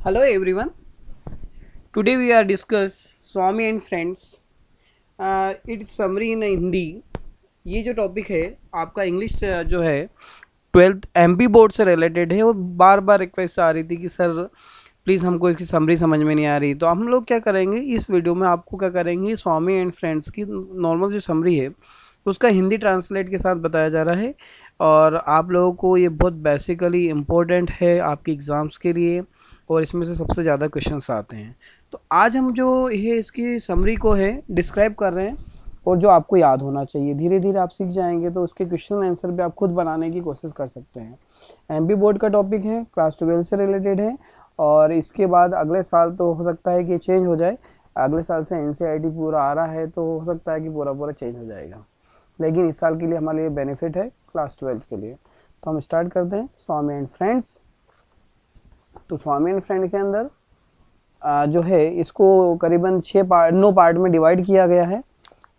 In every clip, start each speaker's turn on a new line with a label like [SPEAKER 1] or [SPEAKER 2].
[SPEAKER 1] Hello everyone. Today we are discuss Swami and Friends. It's summary in Hindi. ये जो topic है आपका English जो है 12th एमपी बोर्ड से रिलेटेड है और बार बार रिक्वेस्ट आ रही थी कि सर प्लीज़ हमको इसकी समरी समझ में नहीं आ रही। तो हम लोग क्या करेंगे इस वीडियो में, आपको क्या करेंगे, स्वामी एंड फ्रेंड्स की नॉर्मल जो समरी है उसका हिंदी ट्रांसलेट के साथ बताया जा रहा है। और आप लोगों को ये बहुत बेसिकली इम्पोर्टेंट है आपके एग्ज़ाम्स के लिए, और इसमें से सबसे ज़्यादा क्वेश्चंस आते हैं। तो आज हम जो ये इसकी समरी को है डिस्क्राइब कर रहे हैं, और जो आपको याद होना चाहिए। धीरे धीरे आप सीख जाएंगे तो उसके क्वेश्चन आंसर भी आप खुद बनाने की कोशिश कर सकते हैं। एमपी बोर्ड का टॉपिक है, क्लास 12 से रिलेटेड है, और इसके बाद अगले साल तो हो सकता है कि चेंज हो जाए। अगले साल से एनसीईआरटी पूरा आ रहा है तो हो सकता है कि पूरा पूरा चेंज हो जाएगा, लेकिन इस साल के लिए हमारे लिए बेनिफिट है क्लास 12 के लिए। तो हम स्टार्ट करते हैं स्वामी एंड फ्रेंड्स। तो स्वामी एंड फ्रेंड के अंदर जो है इसको करीबन 9 पार्ट में डिवाइड किया गया है,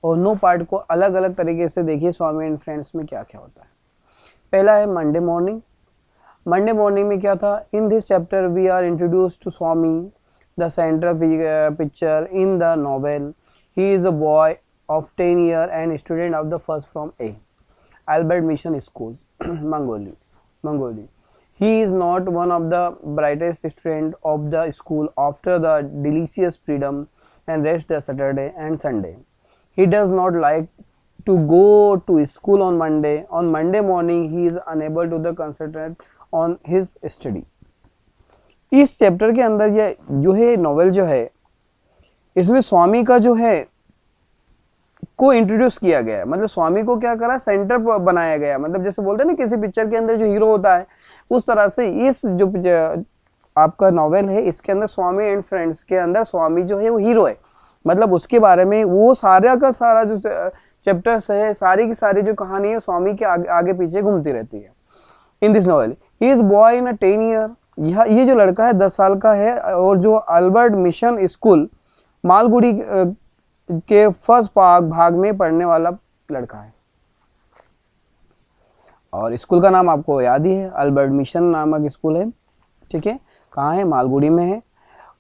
[SPEAKER 1] और 9 पार्ट को अलग अलग तरीके से देखिए स्वामी एंड फ्रेंड्स में क्या क्या होता है। पहला है मंडे मॉर्निंग। मंडे मॉर्निंग में क्या था? In this chapter we are introduce to Swami, the centre picture in the novel. He is a boy of 10 year and student of the first from A. Albert Mission School, Mongolia. He is not one of the brightest student of the school after the delicious freedom and rest the Saturday and Sunday. He does not like to go to school on Monday. On Monday morning, he is unable to the concentrate on his study. इस chapter के अंदर ये जो है novel जो है, इसमें स्वामी का जो है को इंट्रोड्यूस किया गया है। मतलब स्वामी को क्या करा, सेंटर बनाया गया। मतलब जैसे बोलते हैं ना किसी पिक्चर के अंदर जो हीरो होता है, उस तरह से इस जो आपका नॉवेल है इसके अंदर स्वामी एंड फ्रेंड्स के अंदर स्वामी जो है वो हीरो है। मतलब उसके बारे में वो सारा का सारा जो चैप्टर्स है, सारी की सारी जो कहानी है स्वामी के आगे पीछे घूमती रहती है। In this novel he is boy in 10 year. ये जो लड़का है 10 साल का है, और जो अल्बर्ट मिशन स्कूल मालगुड़ी के फर्स्ट भाग में पढ़ने वाला लड़का है। और स्कूल का नाम आपको याद ही है, अल्बर्ट मिशन नामक स्कूल है। ठीक है, कहाँ है? मालगुड़ी में है।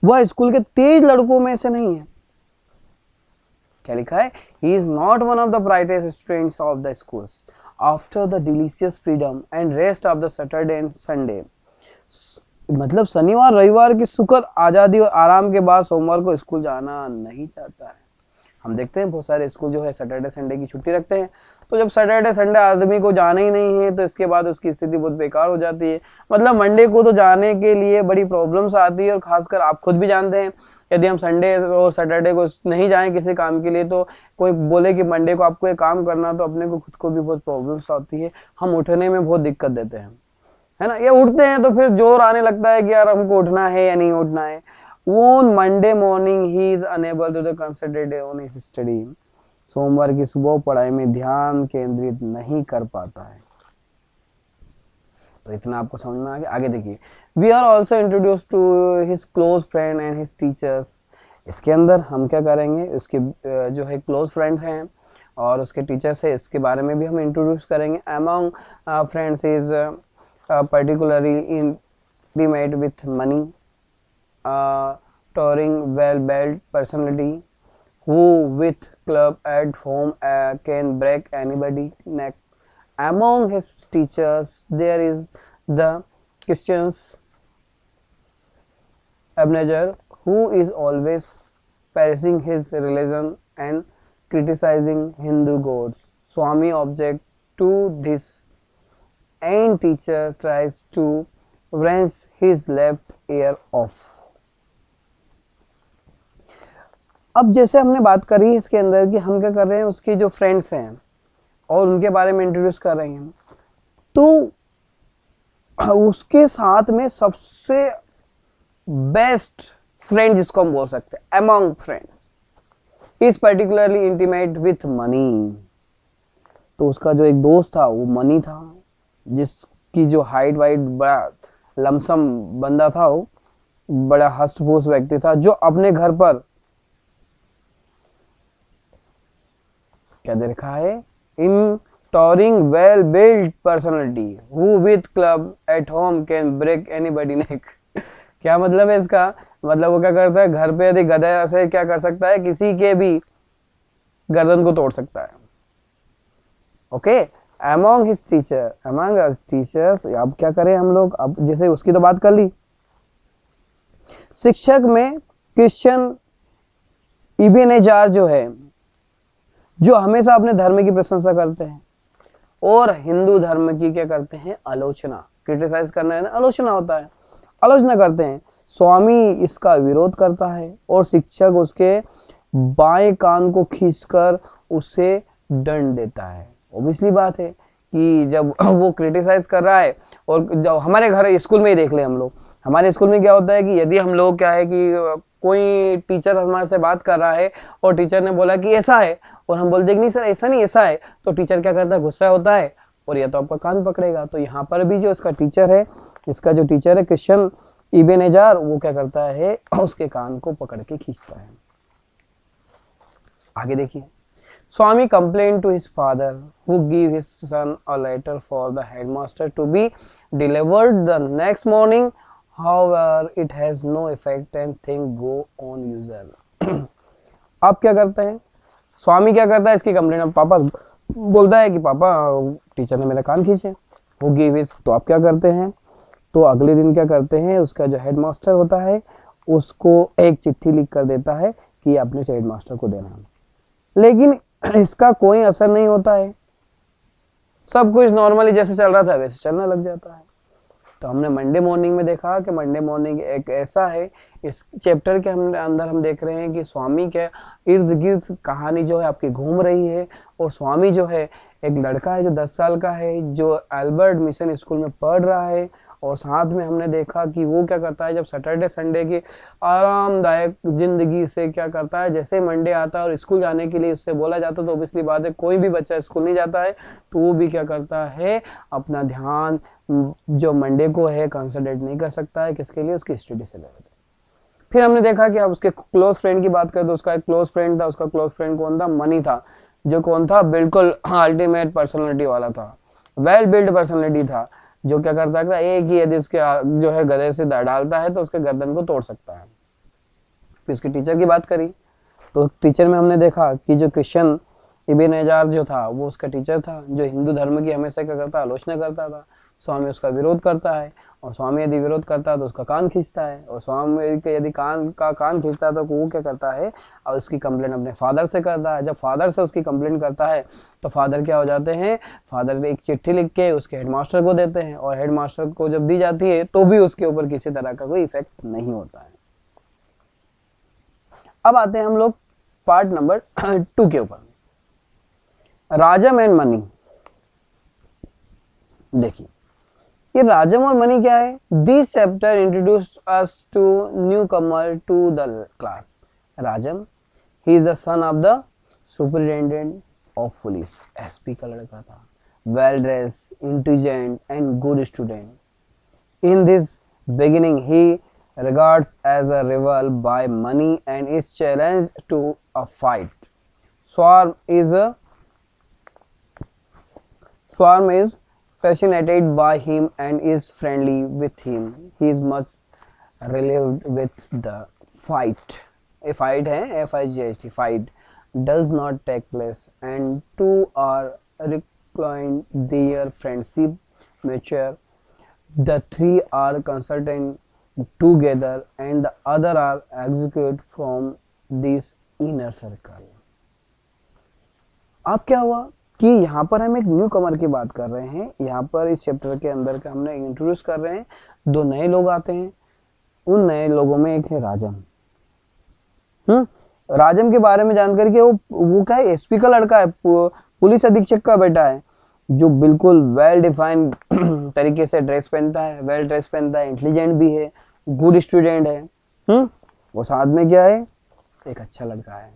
[SPEAKER 1] वह स्कूल के तेज लड़कों में से नहीं है। क्या लिखा है? He is not one of the brightest students of the schools after the delicious freedom and rest of the Saturday and Sunday. मतलब शनिवार रविवार की सुखद आजादी और आराम के बाद सोमवार को स्कूल जाना नहीं चाहता है। हम देखते हैं बहुत सारे स्कूल जो है सैटरडे संडे की छुट्टी रखते हैं, तो जब सैटरडे संडे आदमी को जाना ही नहीं है तो इसके बाद उसकी स्थिति बहुत बेकार हो जाती है। मतलब मंडे को तो जाने के लिए बड़ी प्रॉब्लम्स आती है, और खासकर आप खुद भी जानते हैं यदि हम संडे और सैटरडे को नहीं जाएं किसी काम के लिए, तो कोई बोले कि मंडे को आपको एक काम करना, तो अपने को खुद को भी बहुत प्रॉब्लम्स आती है। हम उठने में बहुत दिक्कत देते हैं, है ना। ये उठते हैं तो फिर जोर आने लगता है कि यार हमको उठना है या नहीं उठना है। On Monday morning he is unable to concentrate on his study. सोमवार की सुबह पढ़ाई में ध्यान केंद्रित नहीं कर पाता है। तो इतना आपको समझ में आ गया। आगे देखिए, we are also introduced to his close friend and his teachers. इसके अंदर हम क्या करेंगे, उसके जो है क्लोज फ्रेंड्स हैं और उसके टीचर्स है, इसके बारे में भी हम इंट्रोड्यूस करेंगे। Among friends is particularly intimate with money, touring well-built personality who with club at home can break anybody's neck. Among his teachers there is the Christian Ebenezer, who is always praising his religion and criticizing Hindu gods. Swami object to this, and teacher tries to wrench his left ear off. अब जैसे हमने बात करी इसके अंदर कि हम क्या कर रहे हैं, उसकी जो फ्रेंड्स हैं और उनके बारे में इंट्रोड्यूस कर रहे हैं, तो उसके साथ में सबसे बेस्ट फ्रेंड जिसको हम बोल सकते हैं among friends is particularly intimate with money. तो उसका जो एक दोस्त था वो मनी था, जिसकी जो हाइट वाइट बड़ा लमसम बंदा था, वो बड़ा हष्टपुष्ट व्यक्ति था, जो अपने घर पर क्या दे रखा है, इन towering well built personality who with club at home can break anybody neck.
[SPEAKER 2] क्या मतलब है इसका? मतलब वो क्या करता है, घर पे यदि गधा से क्या कर सकता है, किसी के भी गर्दन को तोड़ सकता है। Okay, among his teacher, among us teachers. अब क्या करें हम लोग, अब जैसे उसकी तो बात कर ली। शिक्षक में क्रिश्चियन इबेनेजार जो है, जो हमेशा अपने धर्म की प्रशंसा करते हैं और हिंदू धर्म की क्या करते हैं, आलोचना। क्रिटिसाइज करना है ना, आलोचना होता है, आलोचना करते हैं। स्वामी इसका विरोध करता है और शिक्षक उसके बाएं कान को खींचकर उसे दंड देता है। ऑब्वियसली बात है कि जब वो क्रिटिसाइज कर रहा है, और जब हमारे घर स्कूल में ही देख ले हम लोग, हमारे स्कूल में क्या होता है कि यदि हम लोग क्या है कि कोई टीचर हमारे से बात कर रहा है और टीचर ने बोला कि ऐसा है, और हम बोलते कि नहीं सर ऐसा नहीं ऐसा है, तो टीचर क्या करता है, गुस्सा होता है और या तो आपका कान पकड़ेगा। तो यहाँ पर भी जो इसका टीचर है, इसका जो टीचर है क्रिश्चियन इबेनेजार, वो क्या करता है, उसके कान को पकड़ के खींचता है। आगे देखिए, स्वामी complained to his father, who gave his son a letter for the headmaster to be delivered the next morning. However, it has no effect and things go on usual. अब क्या करते हैं, स्वामी क्या करता है, इसकी कंप्लेंट पापा बोलता है कि पापा टीचर ने मेरा कान खींचे, वो गिव इट। तो आप क्या करते हैं, तो अगले दिन क्या करते हैं, उसका जो हेडमास्टर होता है उसको एक चिट्ठी लिख कर देता है कि अपने हेडमास्टर को देना है। लेकिन इसका कोई असर नहीं होता है, सब कुछ नॉर्मली जैसे चल रहा था वैसे चलने लग जाता है। तो हमने मंडे मॉर्निंग में देखा कि मंडे मॉर्निंग एक ऐसा है, इस चैप्टर के अंदर हम देख रहे हैं कि स्वामी के इर्द गिर्द कहानी जो है आपकी घूम रही है। और स्वामी जो है एक लड़का है जो 10 साल का है, जो अल्बर्ट मिशन स्कूल में पढ़ रहा है। और साथ में हमने देखा कि वो क्या करता है, जब सैटरडे संडे की आरामदायक जिंदगी से क्या करता है, जैसे मंडे आता है और स्कूल जाने के लिए उससे बोला जाता है, तो ऑब्वियसली बात है कोई भी बच्चा स्कूल नहीं जाता है, तो वो भी क्या करता है, अपना ध्यान जो मंडे को है कंसंट्रेट नहीं कर सकता है, किसके लिए, उसकी स्टडी से लेकर। फिर हमने देखा कि अब उसके क्लोज फ्रेंड की बात करें तो उसका एक क्लोज फ्रेंड था, उसका क्लोज फ्रेंड कौन था, मनी था, जो कौन था, बिल्कुल अल्टीमेट पर्सनालिटी वाला था, वेल बिल्ड पर्सनालिटी था, जो क्या करता था, एक ही यदि उसके जो है गले से डालता है तो उसके गर्दन को तोड़ सकता है। फिर उसके टीचर की बात करी तो टीचर में हमने देखा कि जो क्रिश्चियन इबेनेजार जो था वो उसका टीचर था, जो हिंदू धर्म की हमेशा क्या करता, आलोचना करता था। स्वामी उसका विरोध करता है, और स्वामी यदि विरोध करता है तो उसका कान खींचता है, और स्वामी के यदि कान खींचता है तो वो क्या करता है, और उसकी कंप्लेंट अपने फादर से करता है। जब फादर से उसकी कंप्लेंट करता है तो फादर क्या हो जाते हैं, फादर एक चिट्ठी लिख के उसके हेडमास्टर को देते हैं, और हेडमास्टर को जब दी जाती है तो भी उसके ऊपर किसी तरह का कोई इफेक्ट नहीं होता है। अब आते हैं हम लोग पार्ट नंबर 2 के ऊपर, राजम एंड मनी। देखिए ये राजम और मनी क्या है, this chapter introduced us to newcomer to the class. Rajam, he is the son of the superintendent of police, SP का लड़का था, well dressed, intelligent and good student. In this beginning he regards as a rival by money and is challenged to a fight. Swarm is fascinated by him and is friendly with him. He is much relieved with the fight. A fight है, F-I-G-H-T, fight does not take place, and two are reclined, their friendship mature. The three are consulting together and the other are executed from this inner circle. अब क्या हुआ कि यहाँ पर हम एक new कमर की बात कर रहे हैं, यहाँ पर इस चैप्टर के अंदर का हमने इंट्रोड्यूस कर रहे हैं, 2 नए लोग आते हैं। उन नए लोगों में एक है राजम। राजम के बारे में जानकारी कि वो क्या है, एसपी का लड़का है, पुलिस अधीक्षक का बेटा है, जो बिल्कुल वेल डिफाइंड तरीके से ड्रेस पहनता है, वेल ड्रेस पहनता है, इंटेलिजेंट भी है, गुड स्टूडेंट है। वो साथ में क्या है, एक अच्छा लड़का है।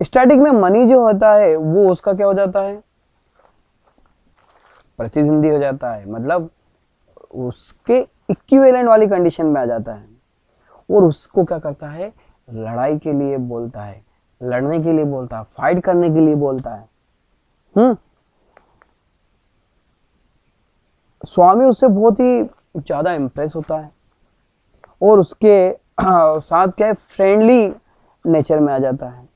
[SPEAKER 2] स्टार्टिंग में मनी जो होता है वो उसका क्या हो जाता है, प्रतिद्वंदी हो जाता है, मतलब उसके इक्विवेलेंट वाली कंडीशन में आ जाता है, और उसको क्या करता है, लड़ाई के लिए बोलता है, लड़ने के लिए बोलता है, फाइट करने के लिए बोलता है। स्वामी उससे बहुत ही ज़्यादा इम्प्रेस होता है और उसके साथ क्या है, फ्रेंडली नेचर में आ जाता है।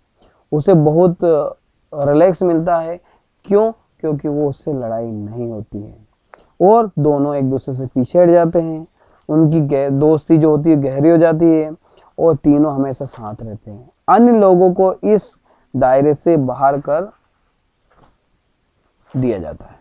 [SPEAKER 2] उसे बहुत रिलैक्स मिलता है। क्यों? क्योंकि वो उससे लड़ाई नहीं होती है और दोनों एक दूसरे से पीछे हट जाते हैं। उनकी दोस्ती जो होती है गहरी हो जाती है और तीनों हमेशा साथ रहते हैं। अन्य लोगों को इस दायरे से बाहर कर दिया जाता है।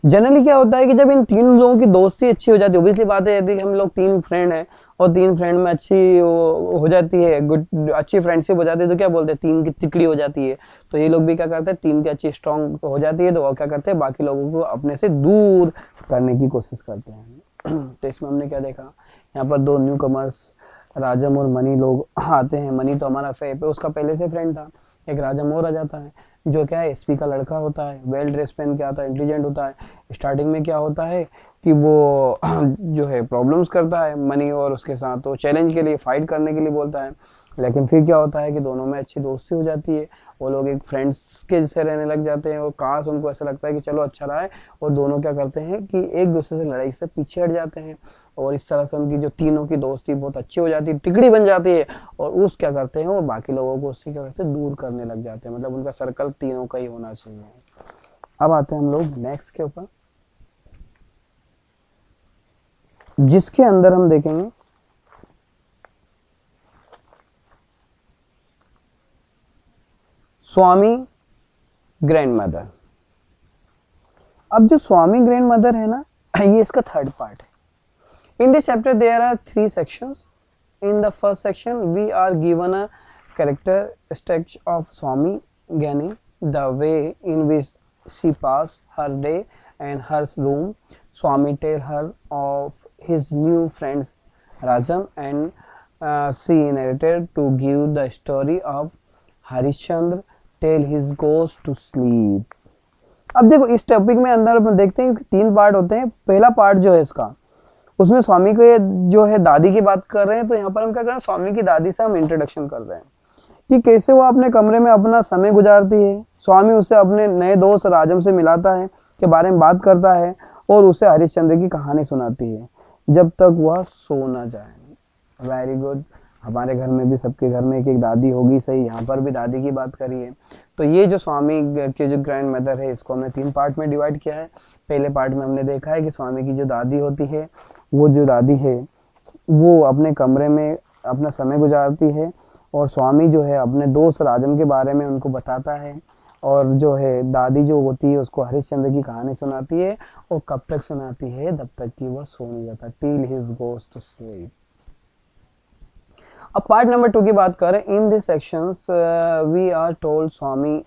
[SPEAKER 2] जनरली क्या होता है कि जब इन तीन लोगों की दोस्ती अच्छी हो जाती है, ऑब्वियसली बात है यदि हम लोग तीन फ्रेंड हैं और तीन फ्रेंड में अच्छी हो जाती है, गुड अच्छी फ्रेंडशिप हो जाती है, तो क्या बोलते हैं, तीन की तिकड़ी हो जाती है। तो ये लोग भी क्या करते हैं, तीन की अच्छी स्ट्रांग हो जाती है तो वो क्या करते हैं, बाकी लोगों को अपने से दूर करने की कोशिश करते हैं। तो इसमें हमने क्या देखा, यहाँ पर दो न्यू कमर्स राजम और मनी लोग आते हैं। मनी तो हमारा उसका पहले से फ्रेंड था। एक राजम और आ जाता है जो क्या है, एसपी का लड़का होता है, वेल ड्रेस पहन के आता है, इंटेलिजेंट होता है। स्टार्टिंग में क्या होता है कि वो जो है प्रॉब्लम्स करता है मनी और उसके साथ, तो चैलेंज के लिए, फाइट करने के लिए बोलता है। लेकिन फिर क्या होता है कि दोनों में अच्छी दोस्ती हो जाती है, वो लोग एक फ्रेंड्स के जैसे रहने लग जाते हैं और काश उनको ऐसा लगता है कि चलो अच्छा रहा है, और दोनों क्या करते हैं कि एक दूसरे से लड़ाई से पीछे हट जाते हैं और इस तरह से उनकी जो तीनों की दोस्ती बहुत अच्छी हो जाती है, तिकड़ी बन जाती है। और उस क्या करते हैं, वो बाकी लोगों को उससे क्या करते हैं, दूर करने लग जाते हैं। मतलब उनका सर्कल तीनों का ही होना चाहिए। अब आते हैं हम लोग नेक्स्ट के ऊपर, जिसके अंदर हम देखेंगे स्वामी ग्रैंड मदर। अब जो स्वामी ग्रैंड मदर है ना, ये इसका थर्ड पार्ट है। In this chapter there are three sections. In the first section we are given a characteristic of Swami Gyani, the way in which she passed her day and her room. Swami tell her of his new friends Rajam, and she narrated to give the story of Harishchandra tell his ghost to sleep. अब देखो इस topic में अंदर अपन देखते हैं, इसके तीन part होते हैं। पहला पार्ट जो है इसका, उसमें स्वामी के जो है दादी की बात कर रहे हैं। तो यहाँ पर हम क्या कर रहे हैं, स्वामी की दादी से हम इंट्रोडक्शन कर रहे हैं कि कैसे वो अपने कमरे में अपना समय गुजारती है। स्वामी उसे अपने नए दोस्त राजम से मिलाता है, के बारे में बात करता है और उसे हरिश्चंद्र की कहानी सुनाती है जब तक वह सो न जाए। Very good. हमारे घर में भी, सबके घर में एक एक दादी होगी, सही, यहाँ पर भी दादी की बात करी है। तो ये जो स्वामी के जो ग्रैंड मदर है, इसको हमने तीन पार्ट में डिवाइड किया है। पहले पार्ट में हमने देखा है कि स्वामी की जो दादी होती है, वो जो दादी है वो अपने कमरे में अपना समय गुजारती है और स्वामी जो है अपने दोस्त राजम के बारे में उनको बताता है, और जो है दादी जो होती है उसको हरिश्चंद्र की कहानी सुनाती है। और कब तक सुनाती है, जब तक कि वह सो नहीं जाता, till his goes to sleep. अब पार्ट नंबर 2 की बात करें, in this sections we are told Swami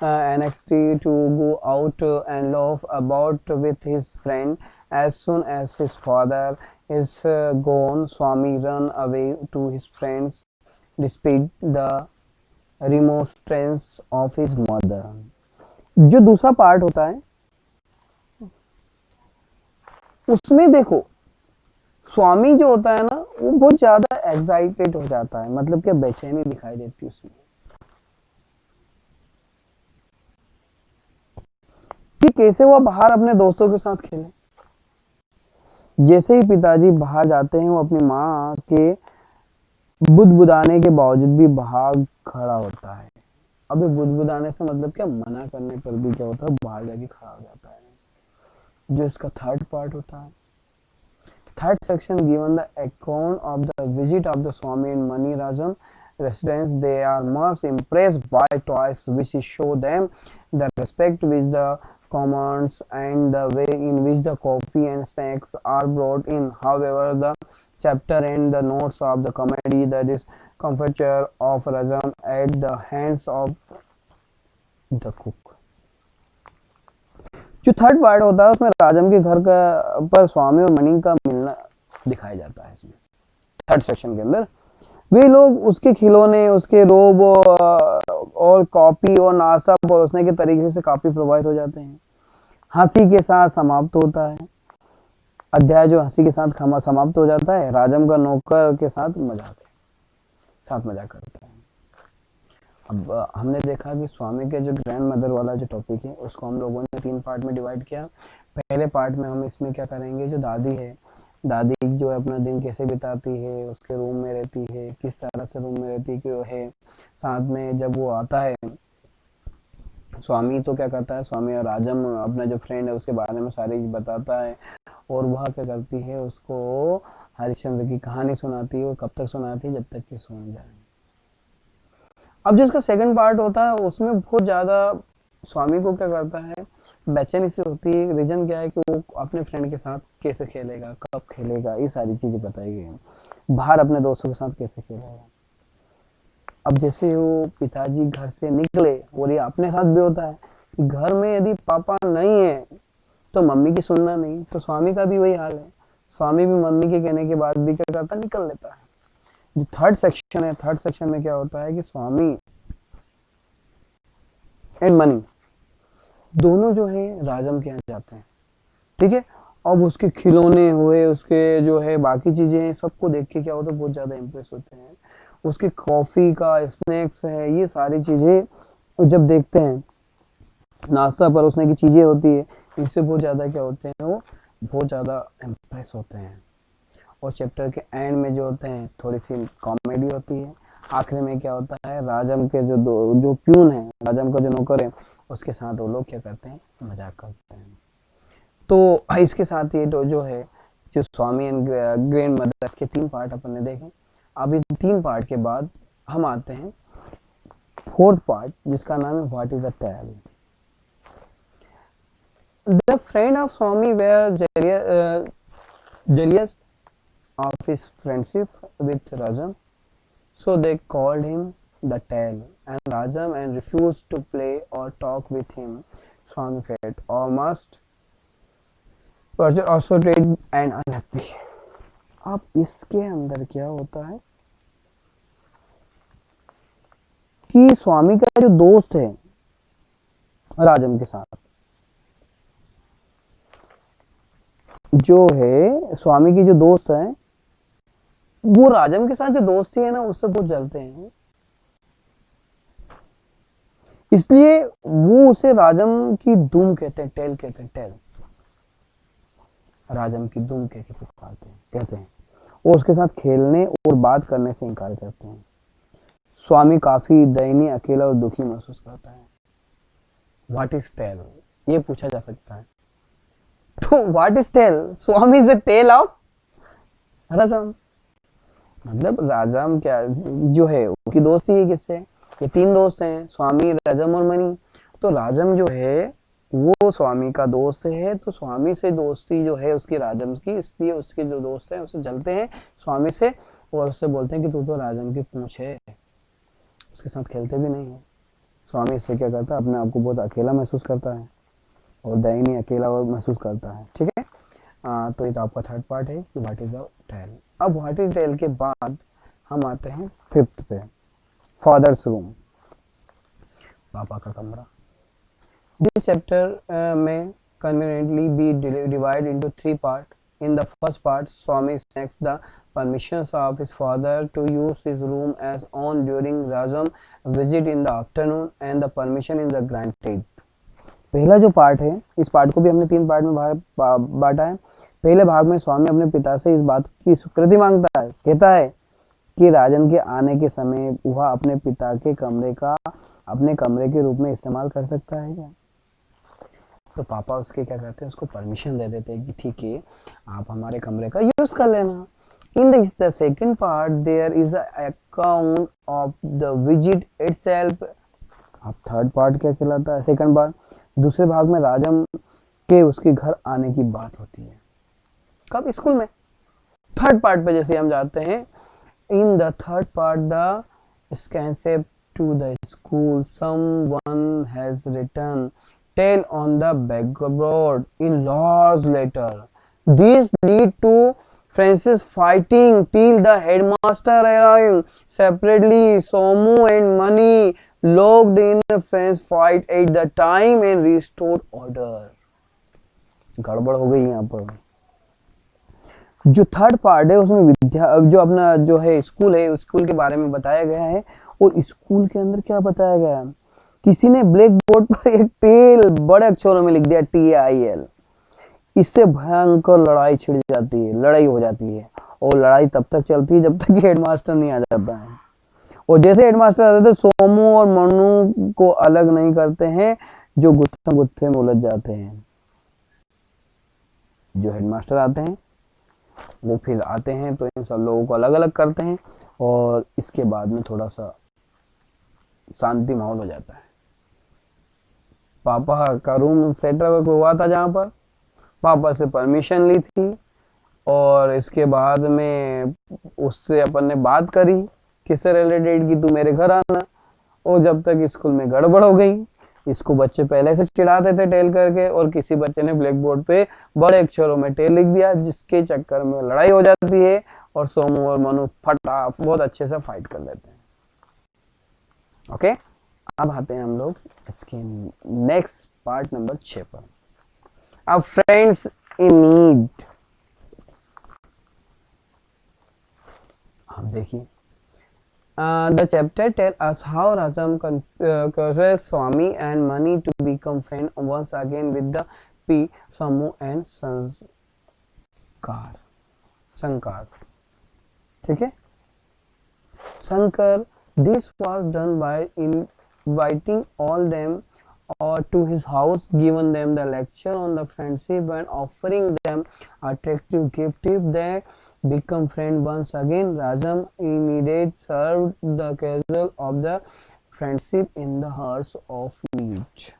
[SPEAKER 2] NXT to go out and laugh about with his friend. As soon as his father is gone, Swami run away to his friends despite the remonstrance of his mother. जो दूसरा part होता है उसमें देखो स्वामी जो होता है ना, वो बहुत ज्यादा एक्साइटेड हो जाता है, मतलब क्या बेचैनी दिखाई देती है उसमें कि कैसे वो बाहर अपने दोस्तों के साथ खेले। जैसे ही पिताजी बाहर जाते हैं, वो अपनी माँ के बुदबुदाने के बावजूद भी बाहर खड़ा होता है। अब ये बुदबुदाने से मतलब क्या, मना करने पर भी क्या होता है, बाहर जाके खड़ा हो जाता है। जो इसका थर्ड पार्ट होता है, third section given the account of the visit of the Swami in money Rajam residence. They are much impressed by toys which show them the respect with the commons and the way in which the coffee and snacks are brought in. However, the chapter and the notes of the comedy, that is comforture of Rajam at the hands of the cook. जो third part होता है उसमें राजम के घर का पर स्वामी और मणि का मिलना दिखाया जाता है। इसमें थर्ड सेक्शन के अंदर वे लोग उसके खिलौने, उसके रोब और कॉपी और नाश्ता परोसने के तरीके से काफी प्रभावित हो जाते हैं। हंसी के साथ समाप्त होता है अध्याय, जो हंसी के साथ समाप्त हो जाता है। राजम का नौकर के साथ मजाक करता है। अब हमने देखा कि स्वामी के जो ग्रैंड मदर वाला जो टॉपिक है उसको हम लोगों ने 3 पार्ट में डिवाइड किया। पहले पार्ट में हम इसमें क्या करेंगे, जो दादी है, दादी जो है अपना दिन कैसे बिताती है, उसके रूम में रहती है, किस तरह से रूम में रहती है, साथ में जब वो आता है स्वामी तो क्या करता है, स्वामी और राजम अपना जो फ्रेंड है उसके बारे में सारी चीज बताता है, और वह क्या करती है, उसको हरिश्चंद्र की कहानी सुनाती है, और कब तक सुनाती है, जब तक कि सुन जाए। अब जो इसका सेकंड पार्ट होता है उसमें बहुत ज़्यादा स्वामी को क्या करता है, बेचैनी सी होती है। रीजन क्या है कि वो अपने फ्रेंड के साथ कैसे खेलेगा, कब खेलेगा, ये सारी चीज़ें बताई गई हैं। बाहर अपने दोस्तों के साथ कैसे खेलेगा। अब जैसे वो पिताजी घर से निकले, और ये अपने साथ भी होता है कि घर में यदि पापा नहीं है तो मम्मी की सुनना नहीं, तो स्वामी का भी वही हाल है। स्वामी भी मम्मी के कहने के बाद भी क्या करता है, निकल लेता है। जो थर्ड सेक्शन है, थर्ड सेक्शन में क्या होता है कि स्वामी एंड मनी दोनों जो है राजम के यहाँ जाते हैं, ठीक है। अब उसके खिलौने हुए, उसके जो है बाकी चीजें हैं, सबको देख के क्या होता है, बहुत ज्यादा इम्प्रेस होते हैं। उसकी कॉफी का स्नैक्स है, ये सारी चीजें जब देखते हैं, नाश्ता परोसने की चीजें होती है, इनसे बहुत ज्यादा क्या होते हैं, वो बहुत ज्यादा इम्प्रेस होते हैं। और चैप्टर के एंड में जो होते हैं थोड़ी सी कॉमेडी होती है। आखिर में क्या होता है, राजम के जो प्यून है, राजम का जो नौकर है, उसके साथ वो लोग क्या करते हैं, मजाक करते हैं। तो इसके साथ ये जो है, जो स्वामी एंड ग्रैंड मदर्स के 3 पार्ट अपन ने देखे। अब इन 3 पार्ट के बाद हम आते हैं फोर्थ पार्ट, जिसका नाम है what is a tale. The friend of Swami were jealous of his friendship with Rajam, so they called him the Tail, and Rajam and refused to play or talk with him. Swami felt almost frustrated and unhappy. अब इसके अंदर क्या होता है कि स्वामी का जो दोस्त है राजम के साथ, जो है स्वामी की जो दोस्त है, वो राजम के साथ जो दोस्ती है ना, उससे बहुत जलते हैं। इसलिए वो उसे राजम की दुम कहते हैं, टेल कहते हैं, टेल राजम की दुम कह के पुकारते हैं, कहते हैं। वो उसके साथ खेलने और बात करने से इनकार करते हैं। स्वामी काफी दयनीय, अकेला और दुखी महसूस करता है। व्हाट इज टेल, ये पूछा जा सकता है। तो what is tale, Swami is the tale of Rajam. मतलब राजम क्या जो है उसकी दोस्ती है किससे, ये 3 दोस्त हैं, स्वामी, राजम और मणि। तो राजम जो है वो स्वामी का दोस्त है, तो स्वामी से दोस्ती जो है उसकी राजम की, इसलिए उसके जो दोस्त हैं उससे जलते हैं स्वामी से, और उससे बोलते हैं कि तू तो राजम की पूंछ है, उसके साथ खेलते भी नहीं है। स्वामी इससे क्या करता है, अपने आप को बहुत अकेला महसूस करता है और दयनीय, अकेला और महसूस करता है, ठीक है। तो ये तो आपका थर्ड पार्ट है कि व्हाट इज द टेल। अब व्हाट इज टेल के बाद हम आते हैं फिफ्थ पे, फादर्स रूम, पापा का कमरा। दिस चैप्टर में conveniently be divided into 3 parts. In the first part, Swami seeks the permissions of his father to use his room as on during Rajam visit in the afternoon, and the permission is granted. पहला जो part है, इस part को भी हमने 3 part में बांटा है। पहले भाग में स्वामी अपने पिता से इस बात की स्वीकृति मांगता है, कहता है कि राजन के आने के समय वह अपने पिता के कमरे का अपने कमरे के रूप में इस्तेमाल कर सकता है क्या। तो पापा उसके क्या करते हैं, उसको परमिशन दे देते हैं कि ठीक है, आप हमारे कमरे का यूज कर लेना। In the second part there is account of the visit itself. अब थर्ड पार्ट क्या कहलाता है, सेकंड पार्ट। दूसरे भाग में राजम के उसके घर आने की बात होती है, कब, स्कूल में। थर्ड पार्ट पे जैसे हम जाते हैं, in the third part the स्कैनसेप to the school, someone has written tell on the backboard in large letter. This lead to Francis fighting till the headmaster arrived. Separately, Somu and Mani locked in a French fight at the time and restored order. गड़बड़ हो गई यहाँ पर। जो third part है उसमें विद्या, जो अपना जो है स्कूल है, स्कूल के बारे में बताया गया है, और स्कूल के अंदर क्या बताया गया, किसी ने ब्लैक बोर्ड पर एक टेल बड़े अक्षरों में लिख दिया, TAIL। इससे भयंकर लड़ाई छिड़ जाती है, लड़ाई हो जाती है, और लड़ाई तब तक चलती है जब तक कि हेडमास्टर नहीं आ जाता है। और जैसे हेडमास्टर आ जाते हैं, सोमू और मनु को अलग नहीं करते हैं, जो गुत्थे गुत्थे में उलझ जाते हैं। जो हेडमास्टर आते हैं वो फिर आते हैं तो इन सब लोगों को अलग अलग करते हैं, और इसके बाद में थोड़ा सा शांति माहौल हो जाता है। पापा का रूम सेटअप हुआ था, जहाँ पर पापा से परमिशन ली थी, और इसके बाद में उससे अपन ने बात करी किससे रिलेटेड, कि तू मेरे घर आना। और जब तक स्कूल में गड़बड़ हो गई, इसको बच्चे पहले से चिढ़ाते थे टेल करके, और किसी बच्चे ने ब्लैक बोर्ड पे बड़े अक्षरों में टेल लिख दिया, जिसके चक्कर में लड़ाई हो जाती है, और सोमू और मनु फटा बहुत अच्छे से फाइट कर लेते हैं। ओके, अब आते हैं हम लोग इसके नेक्स्ट पार्ट नंबर 6 पर। अब फ्रेंड्स इन नीड, आप देखिए, the chapter tell us how Rajam convinces Swami and Mani to become friends once again with the P, Samu and Shankar. ठीक है, Shankar, this was done by inviting all them or to his house, giving them the lecture on the friendship and offering them attractive gift if they become friend once again. Rajam immediately served the casual of the friendship in the hearts of need.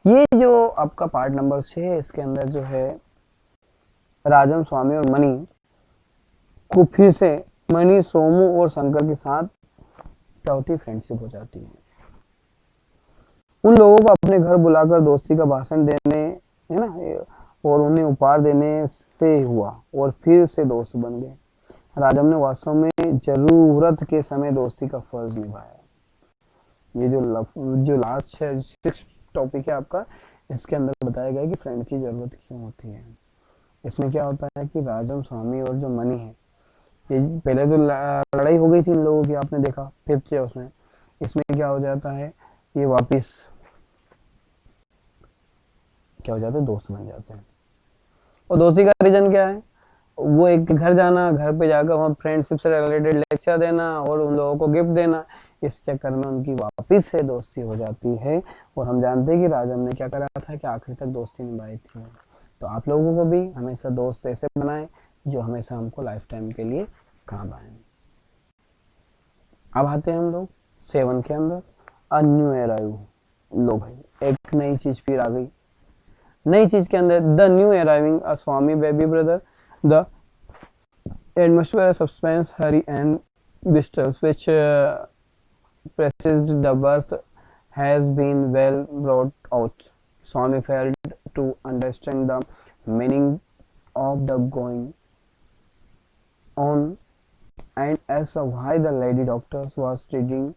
[SPEAKER 2] ये जो आपका part number 6 है, इसके अंदर जो है राजम, स्वामी और मणि को फिर से मणि, सोमू और शंकर के साथ चौथी फ्रेंडशिप हो जाती है। उन लोगों को अपने घर बुलाकर दोस्ती का भाषण देने, है ना, और उन्हें उपहार देने से हुआ, और फिर से दोस्त बन गए। राजम ने वास्तव में जरूरत के समय दोस्ती का फर्ज निभाया। ये जो लास्ट 6 टॉपिक है आपका, इसके अंदर बताया गया कि फ्रेंड की जरूरत क्यों होती है। इसमें क्या होता है कि राजम, स्वामी और जो मणि है, ये पहले तो लड़ाई हो गई थी इन लोगों की, आपने देखा 5th है उसमें। इसमें क्या हो जाता है, ये वापिस क्या हो जाते हैं, दोस्त बन जाते हैं। और दोस्ती का रीजन क्या है, वो एक घर जाना, घर पे जाकर वहाँ फ्रेंडशिप से रिलेटेड लेक्चर देना और उन लोगों को गिफ्ट देना, इस चक्कर में उनकी वापस से दोस्ती हो जाती है। और हम जानते हैं कि राजम ने क्या करा था कि आखिर तक दोस्ती निभाई थी। तो आप लोगों को भी हमेशा दोस्त ऐसे बनाएं जो हमेशा हमको लाइफ टाइम के लिए काम आए। अब आते हैं हम लोग 7 के अंदर, अ न्यू अराइव। लो भाई, एक नई चीज फिर आ गई। नई चीज के अंदर, the new arriving a Swami baby brother, the atmosphere of suspense, hurry and distress which preceded the birth has been well brought out. Swami failed to understand the meaning of the going on and as to why the lady doctors was treating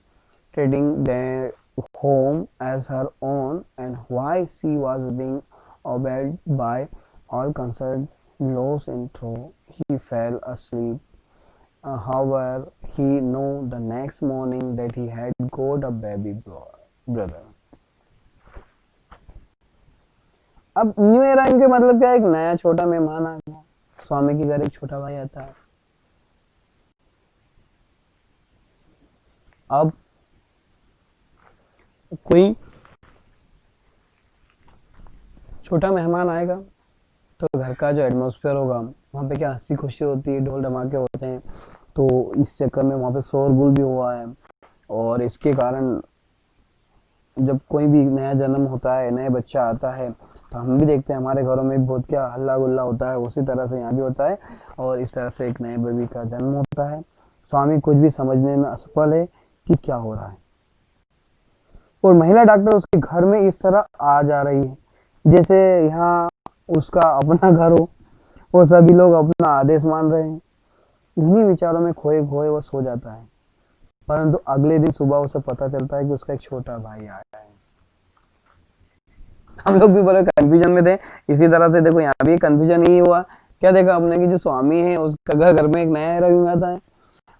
[SPEAKER 2] their home as her own, and why she was being obeyed by all concerned. Lost in thought, he fell asleep. However, he knew the next morning that he had got a baby brother. अब new arrive के मतलब क्या है, एक नया छोटा मेहमान आ गया। स्वामी के घर एक छोटा भाई आता है। अब कोई छोटा मेहमान आएगा तो घर का जो एटमॉस्फेयर होगा, वहाँ पे क्या हंसी खुशी होती है, ढोल धमाके होते हैं। तो इस चक्कर में वहाँ पे शोरगुल भी हुआ है, और इसके कारण जब कोई भी नया जन्म होता है, नया बच्चा आता है, तो हम भी देखते हैं हमारे घरों में बहुत क्या हल्ला गुल्ला होता है, उसी तरह से यहाँ भी होता है, और इस तरह से एक नए बेबी का जन्म होता है। स्वामी कुछ भी समझने में असफल है कि क्या हो रहा है, और महिला डॉक्टर उसके घर में इस तरह आ जा रही है जैसे यहाँ उसका अपना घर हो, वो सभी लोग अपना आदेश मान रहे हैं। इन्हीं विचारों में खोए खोए वो सो जाता है, परंतु अगले दिन सुबह उसे पता चलता है कि उसका एक छोटा भाई आया है। हम लोग भी बड़े कंफ्यूजन में थे। इसी तरह से देखो यहाँ भी कंफ्यूजन ही हुआ। क्या देखा हमने कि जो स्वामी है उसका घर में एक नया रंग आता है,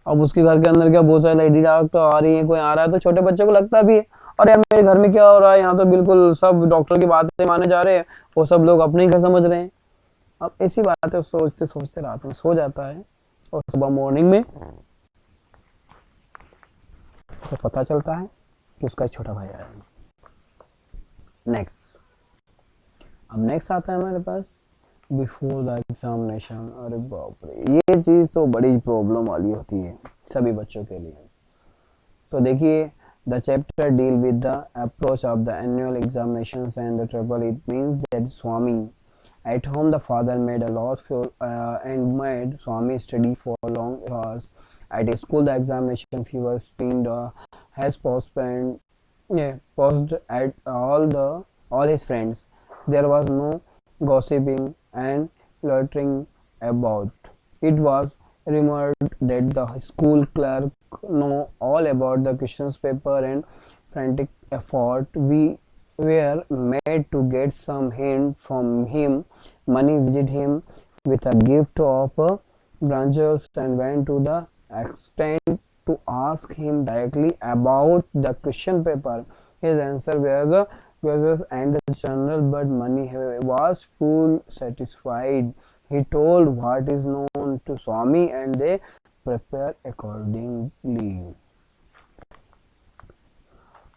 [SPEAKER 2] अब उसके घर के अंदर क्या बहुत सारी लेडी डॉक्टर आ रही है, कोई आ रहा है, तो छोटे बच्चे को लगता भी है और यार मेरे घर में क्या हो रहा है, यहाँ तो बिल्कुल सब डॉक्टर की बातें माने जा रहे हैं, वो सब लोग अपने ही घर समझ रहे हैं। अब ऐसी बातें सोचते सोचते रात में सो जाता है और सुबह मॉर्निंग में उसे पता चलता है कि उसका एक छोटा भाई आया है। नेक्स्ट, अब नेक्स्ट आता है हमारे पास बिफोर द एग्जामिनेशन। अरे बाप रे, ये चीज़ तो बड़ी प्रॉब्लम वाली होती है सभी बच्चों के लिए। तो देखिए, the chapter deal with the approach of the annual examinations and the trouble it means that Swami at home the father made a lot for and made Swami study for long hours. At school the examination fever seemed has paused at all his friends. There was no gossiping and loitering about. It was rumored that the school clerk know all about the questions paper and frantic effort we were made to get some hint from him. Money visited him with a gift of branches and went to the extent to ask him directly about the question paper. His answer were the quizzes and the journal, but Money was full satisfied. He told what is known to Swami and they prepare accordingly.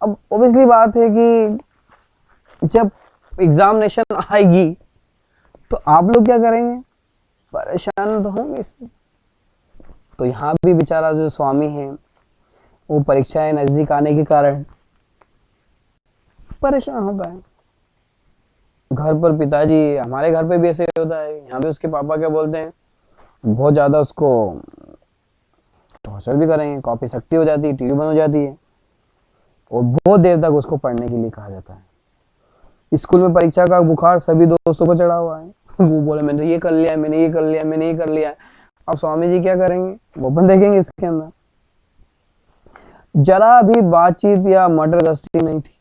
[SPEAKER 2] अब obviously बात है कि जब examination आएगी तो आप लोग क्या करेंगे, परेशान तो होंगे इसमें। तो यहाँ भी बेचारा जो स्वामी है वो परीक्षाएं नजदीक आने के कारण परेशान होता है। घर पर पिताजी, हमारे घर पे भी ऐसे होता है, यहाँ पे उसके पापा क्या बोलते हैं, बहुत ज्यादा उसको टॉर्चर भी करेंगे, कॉपी सख्ती हो जाती है, टीवी बंद हो जाती है और बहुत देर तक उसको पढ़ने के लिए कहा जाता है। स्कूल में परीक्षा का बुखार सभी दोस्तों को चढ़ा हुआ है, वो बोले मैंने तो ये कर लिया, मैंने ये कर लिया, मैंने ये कर लिया। अब स्वामी जी क्या करेंगे, वो अपन देखेंगे इसके अंदर। जरा भी बातचीत या मटर गश्ती नहीं थी,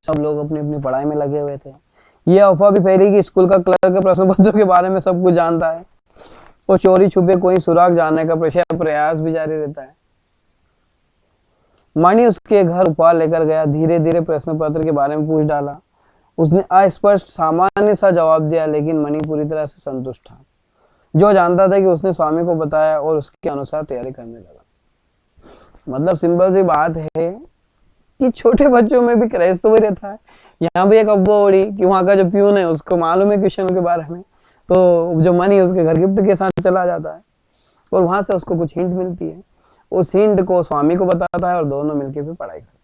[SPEAKER 2] सब लोग अपनी अपनी पढ़ाई में लगे हुए थे। ये अफवाह भी फैली कि स्कूल का क्लर्क प्रश्न पत्रों के बारे में सब कुछ जानता है और चोरी छुपे कोई सुराग जानने का प्रयास भी जारी रहता है। मणि उसके घर उपहार लेकर गया, धीरे धीरे प्रश्न पत्र के बारे में पूछ डाला। उसने अस्पष्ट सामान्य सा जवाब दिया, लेकिन मणि पूरी तरह से संतुष्ट था। जो जानता था कि उसने स्वामी को बताया और उसके अनुसार तैयारी करने लगा। मतलब सिंपल सी बात है कि छोटे बच्चों में भी क्रेज तो वही रहता है। यहाँ भी एक अफवाह उड़ी कि वहाँ का जो प्यून है उसको मालूम है क्वेश्चन के बारे में, तो जो मनी उसके घर गिफ्ट के साथ चला जाता है और वहां से उसको कुछ हिंट मिलती है, उस हिंट को स्वामी को बताता है और दोनों मिलकर फिर पढ़ाई करते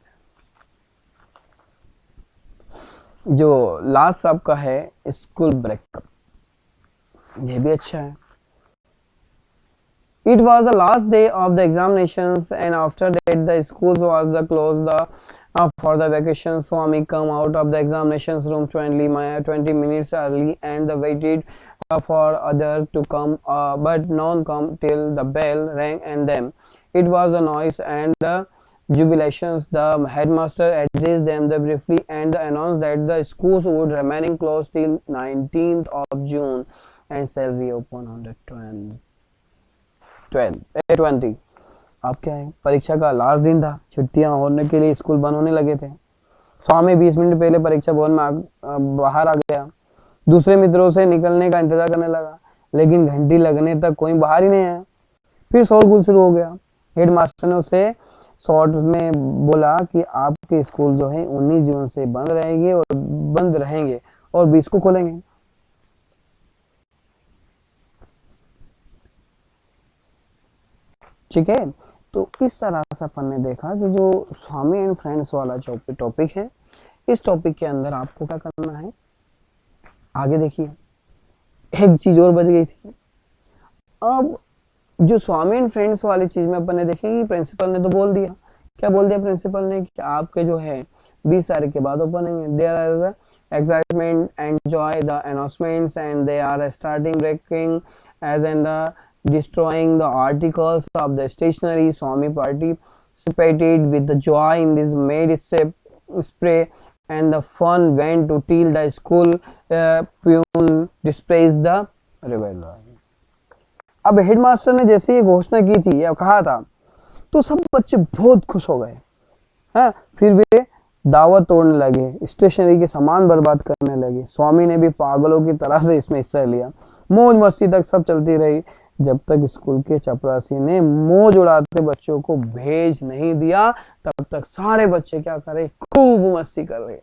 [SPEAKER 2] हैं। जो लास्ट आपका है स्कूल ब्रेकअप, ये भी अच्छा है। It was the last day of the examinations and after that the schools was the closed for the vacation. Swami come out of the examinations room 20 minutes early and waited for others to come, but none come till the bell rang and them. It was the noise and the jubilations. The headmaster addressed them briefly and announced that the schools would remain closed till 19th of June and shall reopen on the 20. अब क्या है, परीक्षा का last दिन था, छुट्टियां होने के लिए स्कूल बंद होने लगे थे। स्वामी 20 मिनट पहले परीक्षा भवन में बाहर आ गया, दूसरे मित्रों से निकलने का इंतजार करने लगा, लेकिन घंटी लगने तक कोई बाहर ही नहीं आया। फिर शोरगुल शुरू हो गया। हेडमास्टर ने उसे शॉर्ट में बोला कि आपके स्कूल जो है 19 जून से बंद रहेंगे और 20 को खोलेंगे। ठीक है, तो इस तरह से अपन ने देखा कि जो स्वामी एंड फ्रेंड्स वाला जो टॉपिक है, इस टॉपिक के अंदर आपको क्या करना है, आगे देखिए। एक चीज और बच गई थी। अब जो स्वामी एंड फ्रेंड्स वाली चीज में अपन ने देखेंगे, प्रिंसिपल ने तो बोल दिया, क्या बोल दिया प्रिंसिपल ने कि आपके जो है 20 तारीख के बाद ओपन होंगे। There are excitement and joy the announcements and they are starting breaking edge and the destroying the articles of the stationery. Swami participated with the joy in this made spray and the fun went to till the school peon displays the revolver. अब headmaster ने जैसे ये घोषणा की थी या कहा था तो सब बच्चे बहुत खुश हो गए। हाँ, फिर वे दावत तोड़ने लगे, स्टेशनरी के सामान बर्बाद करने लगे। स्वामी ने भी पागलों की तरह से इसमें हिस्सा लिया। मौज मस्ती तक सब चलती रही, जब तक स्कूल के चपरासी ने मौज उड़ाते बच्चों को भेज नहीं दिया, तब तक सारे बच्चे क्या कर रहे, खूब मस्ती कर रहे।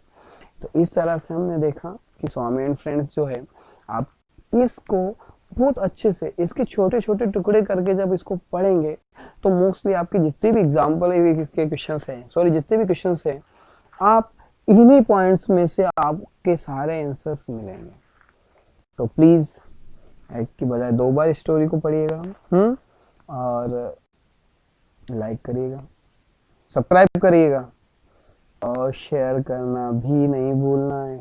[SPEAKER 2] तो इस तरह से हमने देखा कि स्वामी एंड फ्रेंड्स जो है, आप इसको बहुत अच्छे से इसके छोटे छोटे टुकड़े करके जब इसको पढ़ेंगे तो मोस्टली आपके जितने भी एग्जाम्पल के क्वेश्चन हैं, सॉरी जितने भी क्वेश्चन हैं, आप इन्हीं पॉइंट्स में से आपके सारे आंसर्स मिलेंगे। तो प्लीज एक की बजाय 2 बार स्टोरी को पढ़िएगा, और लाइक करिएगा, सब्सक्राइब करिएगा और शेयर करना भी नहीं भूलना है,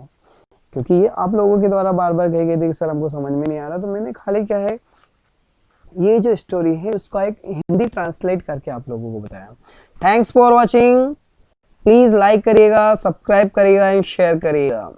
[SPEAKER 2] क्योंकि ये आप लोगों के द्वारा बार बार कहे गए थे कि सर हमको समझ में नहीं आ रहा, तो मैंने खाली क्या है, ये जो स्टोरी है उसका एक हिंदी ट्रांसलेट करके आप लोगों को बताया। Thanks for watching. Please like करिएगा, सब्सक्राइब करिएगा एंड शेयर करिएगा।